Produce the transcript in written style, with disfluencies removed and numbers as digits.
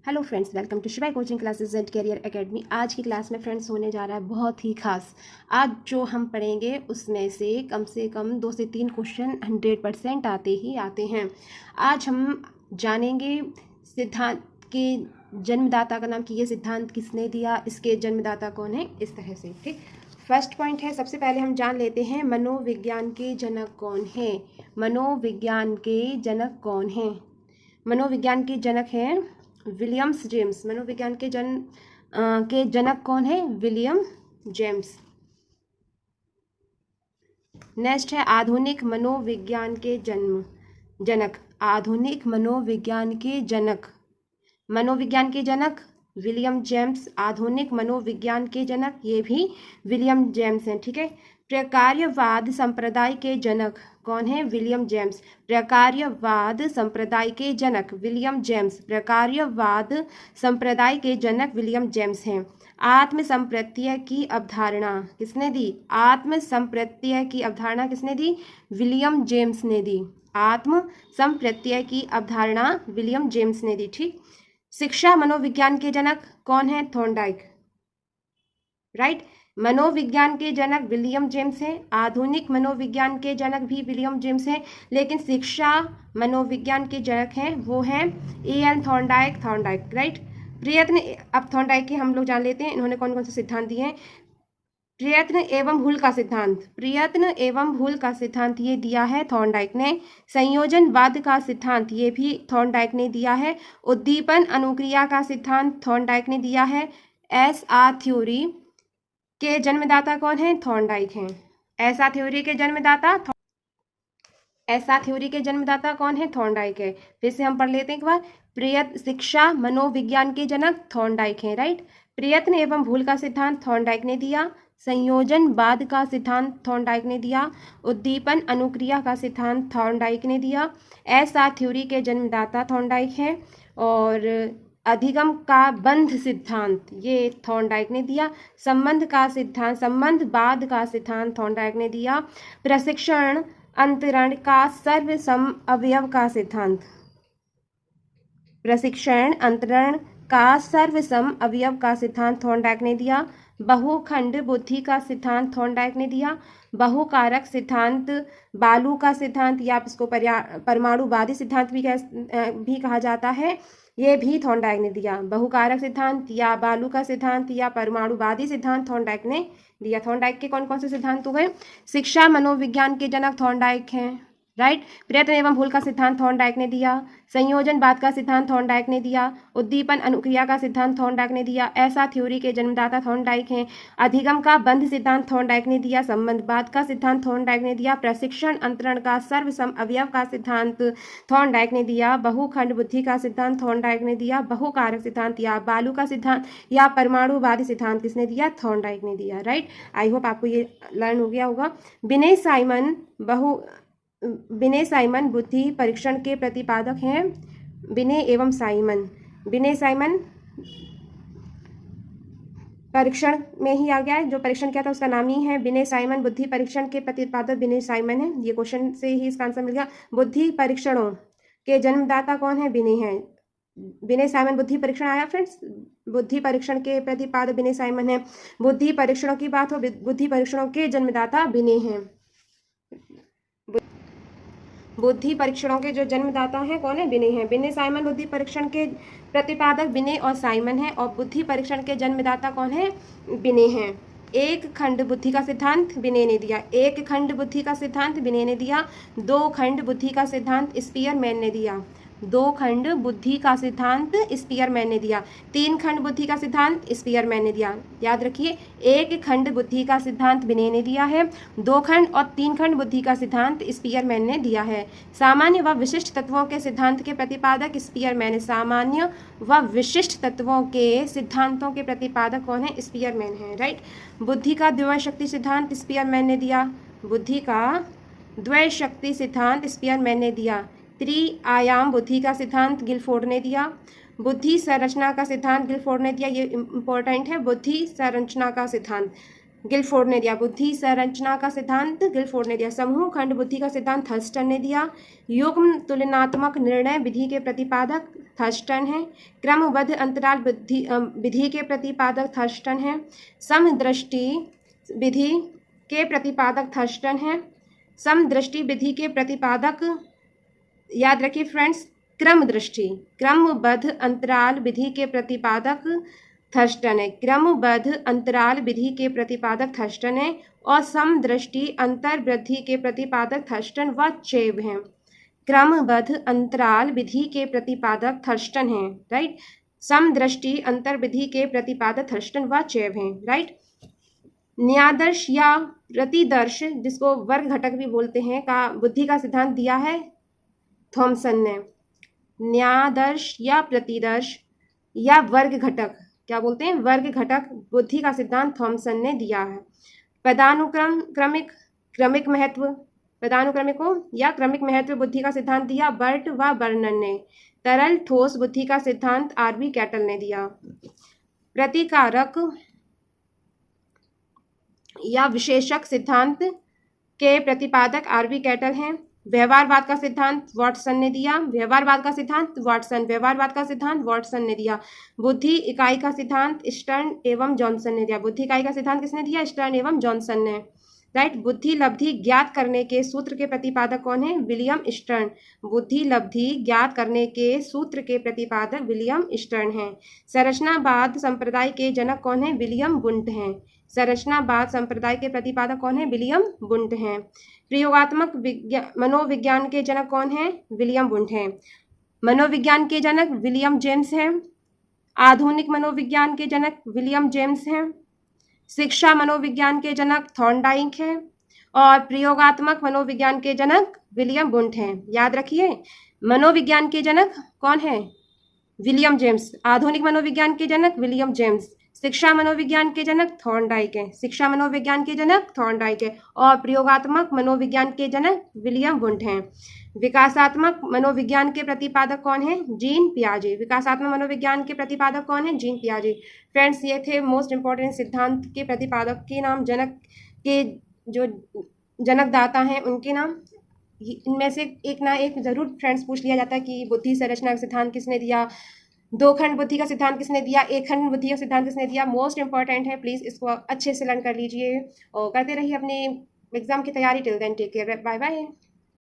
Hello friends, welcome to शिवाय coaching classes and career academy. आज की क्लास में फ्रेंड्स होने जा रहा है बहुत ही खास। आज जो हम पढ़ेंगे उसमें से कम 2 से 3 क्वेश्चन 100% आते ही आते हैं। आज हम जानेंगे सिद्धांत के जन्मदाता का नाम, कि ये सिद्धांत किसने दिया, इसके जन्मदाता कौन है, इस तरह से। ठीक, फर्स्ट पॉइंट है, सबसे पहले हम जान लेते हैं मनोविज्ञान के जनक कौन है। मनोविज्ञान के जनक कौन है? मनोविज्ञान के जनक हैं विलियम्स जेम्स। मनोविज्ञान के जनक कौन है? William James. नेक्स्ट है आधुनिक मनोविज्ञान के जनक। आधुनिक मनोविज्ञान के जनक, मनोविज्ञान के जनक विलियम जेम्स। आधुनिक मनोविज्ञान के जनक ये भी विलियम जेम्स हैं। ठीक है। प्रकार्यवाद संप्रदाय के जनक कौन है? William James. प्रकार्यवाद संप्रदाय के जनक विलियम जेम्स। प्रकार्यवाद संप्रदाय के जनक विलियम जेम्स हैं। आत्म संप्रत्यय की अवधारणा किसने दी? आत्म संप्रत्यय की अवधारणा किसने दी? विलियम जेम्स ने दी। आत्म संप्रत्यय की अवधारणा विलियम जेम्स ने दी। ठीक। शिक्षा मनोविज्ञान के जनक कौन है? थॉर्नडाइक। राइट। मनोविज्ञान के जनक विलियम जेम्स हैं। आधुनिक मनोविज्ञान के जनक भी विलियम जेम्स हैं, लेकिन शिक्षा मनोविज्ञान के जनक हैं वो हैं E.L. थॉर्नडाइक। राइट। प्रयत्न, अब थॉर्नडाइक के हम लोग जान लेते हैं इन्होंने कौन कौन से सिद्धांत दिए हैं। प्रयत्न एवं भूल का सिद्धांत, प्रयत्न एवं भूल का सिद्धांत ये दिया है थॉर्नडाइक ने। संयोजनवाद का सिद्धांत ये भी थॉर्नडाइक ने दिया है। उद्दीपन अनुक्रिया का सिद्धांत थॉर्नडाइक ने दिया है। एसआर थ्योरी के जन्मदाता कौन है? थॉर्नडाइक हैं। एसआर थ्योरी के जन्मदाता कौन है? थॉर्नडाइक है। फिर से हम पढ़ लेते हैं एक बार। शिक्षा मनोविज्ञान के जनक थॉर्नडाइक हैं। राइट। प्रयत्न एवं भूल का सिद्धांत थॉर्नडाइक ने दिया। संयोजनवाद का सिद्धांत थॉर्नडाइक ने दिया। उद्दीपन अनुक्रिया का सिद्धांत थॉर्नडाइक ने दिया। एसआर थ्योरी के जन्मदाता थॉर्नडाइक हैं। और अधिगम का बंध सिद्धांत ये थॉर्नडाइक ने दिया। संबंधवाद का सिद्धांत थॉर्नडाइक ने दिया। प्रशिक्षण अंतरण का सर्वसम अवयव का सिद्धांत, प्रशिक्षण अंतरण का सर्वसम अवयव का सिद्धांत थॉर्नडाइक ने दिया। बहुखंड बुद्धि का सिद्धांत थॉर्नडाइक ने दिया। बहुकारक सिद्धांत, बालू का सिद्धांत या इसको परमाणुवादी सिद्धांत भी कहा जाता है, ये भी थॉर्नडाइक ने दिया। बहुकारक सिद्धांत या बालू का सिद्धांत या परमाणुवादी सिद्धांत थॉर्नडाइक ने दिया। थॉर्नडाइक के कौन कौन से सिद्धांत हो गए? शिक्षा मनोविज्ञान के जनक थॉर्नडाइक हैं। राइट। प्रयत्न एवं भूल का सिद्धांत थॉर्नडाइक ने दिया। संयोजनवाद का सिद्धांत थॉर्नडाइक ने दिया। उद्दीपन अनुक्रिया का सिद्धांत थॉर्नडाइक ने दिया। एसआर थ्योरी के जन्मदाता थॉर्नडाइक हैं। अधिगम का बंध सिद्धांत थॉर्नडाइक ने दिया। संबंधवाद का सिद्धांत थॉर्नडाइक ने दिया। प्रशिक्षण अंतरण का सर्वसम अवयव का सिद्धांत थॉर्नडाइक ने दिया। बहुखंड बुद्धि का सिद्धांत थॉर्नडाइक ने दिया। बहुकारक सिद्धांत या बालू का सिद्धांत या परमाणुवादी सिद्धांत किसने दिया? थॉर्नडाइक ने दिया। राइट। आई होप आपको ये लर्न हो गया होगा। विनय साइमन बुद्धि परीक्षण के प्रतिपादक हैं। विनय साइमन परीक्षण में ही आ गया है, जो परीक्षण किया था उसका नाम ही है विनय साइमन। बुद्धि परीक्षण के प्रतिपादक विनय साइमन है। ये क्वेश्चन से ही इसका आंसर मिल गया। बुद्धि परीक्षणों के जन्मदाता कौन है? विनय है। विनय साइमन बुद्धि परीक्षण आया फ्रेंड्स, बुद्धि परीक्षण के प्रतिपादक विनय साइमन है। बुद्धि परीक्षणों की बात हो, बुद्धि परीक्षणों के जन्मदाता विनय हैं। बुद्धि परीक्षणों के जो जन्मदाता हैं कौन है? विनय हैं। विनय साइमन बुद्धि परीक्षण के प्रतिपादक विनय और साइमन है। और बुद्धि परीक्षण के जन्मदाता कौन है? विनय हैं। एक खंड बुद्धि का सिद्धांत विनय ने दिया। एक खंड बुद्धि का सिद्धांत विनय ने दिया। दो खंड बुद्धि का सिद्धांत स्पीयरमैन ने दिया। दो खंड बुद्धि का सिद्धांत स्पीयरमैन ने दिया। तीन खंड बुद्धि का सिद्धांत स्पीयरमैन ने दिया। याद रखिए, एक खंड बुद्धि का सिद्धांत विनय ने दिया है। दो खंड और तीन खंड बुद्धि का सिद्धांत स्पीयरमैन ने दिया है। सामान्य व विशिष्ट तत्वों के सिद्धांत के प्रतिपादक स्पीयरमैन है। सामान्य व विशिष्ट तत्वों के सिद्धांतों के प्रतिपादक कौन है? स्पीयरमैन है। राइट। बुद्धि का द्वय शक्ति सिद्धांत स्पीयरमैन ने दिया। बुद्धि का द्वय शक्ति सिद्धांत स्पीयरमैन ने दिया। त्रिआयाम बुद्धि का सिद्धांत गिलफोर्ड ने दिया। बुद्धि संरचना का सिद्धांत गिलफोर्ड ने दिया। ये इंपॉर्टेंट है। बुद्धि संरचना का सिद्धांत गिलफोर्ड ने दिया। बुद्धि संरचना का सिद्धांत गिलफोर्ड ने दिया। समूह खंड बुद्धि का सिद्धांत थर्स्टन ने दिया। युग्म तुलनात्मक निर्णय विधि के प्रतिपादक थर्स्टन है। क्रमबद्ध अंतराल विधि के प्रतिपादक थर्स्टन है। समदृष्टि विधि के प्रतिपादक थर्स्टन है। समदृष्टि विधि के प्रतिपादक, याद रखिए फ्रेंड्स, क्रमदृष्टि, क्रमबद्ध अंतराल विधि के प्रतिपादक थर्स्टन है। क्रमबद्ध अंतराल विधि के प्रतिपादक थर्स्टन है और समदृष्टि अंतर्वृद्धि के प्रतिपादक थर्स्टन व चेब हैं। क्रमबद्ध अंतराल विधि के प्रतिपादक थर्स्टन हैं, राइट। समदृष्टि अंतर्विधि के प्रतिपादक थर्स्टन व चेब हैं, राइट। न्यादर्श या प्रतिदर्श, जिसको वर्ग घटक भी बोलते हैं, का बुद्धि का सिद्धांत दिया है थॉमसन ने। न्यादर्श या प्रतिदर्श या वर्ग घटक, क्या बोलते हैं, वर्ग घटक, बुद्धि का सिद्धांत थॉमसन ने दिया है। पदानुक्रम क्रमिक क्रमिक महत्व, पदानुक्रमिक या क्रमिक महत्व बुद्धि का सिद्धांत दिया बर्ट व बर्नन ने। तरल ठोस बुद्धि का सिद्धांत आरबी कैटल ने दिया। प्रतिकारक या विशेषक सिद्धांत के प्रतिपादक आरबी कैटल हैं। व्यवहारवाद का सिद्धांत वाटसन ने दिया। व्यवहारवाद का सिद्धांत वाटसन, व्यवहारवाद का सिद्धांत वाटसन ने दिया। बुद्धि इकाई का सिद्धांत स्टर्न एवं जॉनसन ने दिया। बुद्धि इकाई का सिद्धांत किसने दिया? स्टर्न एवं जॉनसन ने, राइट। बुद्धि लब्धि ज्ञात करने के सूत्र के प्रतिपादक कौन है? William stern. बुद्धि लब्धि ज्ञात करने के सूत्र के प्रतिपादक विलियम स्टर्न हैं। संरचनावाद संप्रदाय के जनक कौन है? विलियम वुंट हैं। संरचनावाद संप्रदाय के प्रतिपादक कौन है? विलियम वुंट हैं। प्रयोगात्मक मनोविज्ञान के जनक कौन है? विलियम वुंट हैं। मनोविज्ञान के जनक विलियम जेम्स हैं। आधुनिक मनोविज्ञान के जनक विलियम जेम्स हैं। शिक्षा मनोविज्ञान के जनक थॉर्नडाइक हैं और प्रयोगात्मक मनोविज्ञान के जनक विलियम वुंट हैं। याद रखिए, मनोविज्ञान के जनक कौन है? William James. आधुनिक मनोविज्ञान के जनक विलियम जेम्स। शिक्षा मनोविज्ञान के जनक थॉर्नडाइक है। शिक्षा मनोविज्ञान के जनक थॉर्नडाइक है और प्रयोगात्मक मनोविज्ञान के जनक विलियम वुंट हैं। विकासात्मक मनोविज्ञान के प्रतिपादक कौन है? जीन पियाजे। विकासात्मक मनोविज्ञान के प्रतिपादक कौन है? जीन पियाजे। फ्रेंड्स, ये थे मोस्ट इंपॉर्टेंट सिद्धांत के प्रतिपादक के नाम, जनक के जो जनकदाता हैं उनके नाम। इनमें से एक ना एक जरूर फ्रेंड्स पूछ लिया जाता है कि बुद्धि संरचना का सिद्धांत किसने दिया, दो खंड बुद्धि का सिद्धांत किसने दिया, एक खंड बुद्धि का सिद्धांत किसने दिया। मोस्ट इंपॉर्टेंट है, प्लीज़ इसको अच्छे से लर्न कर लीजिए और करते रहिए अपने एग्जाम की तैयारी। Till then take care, bye bye.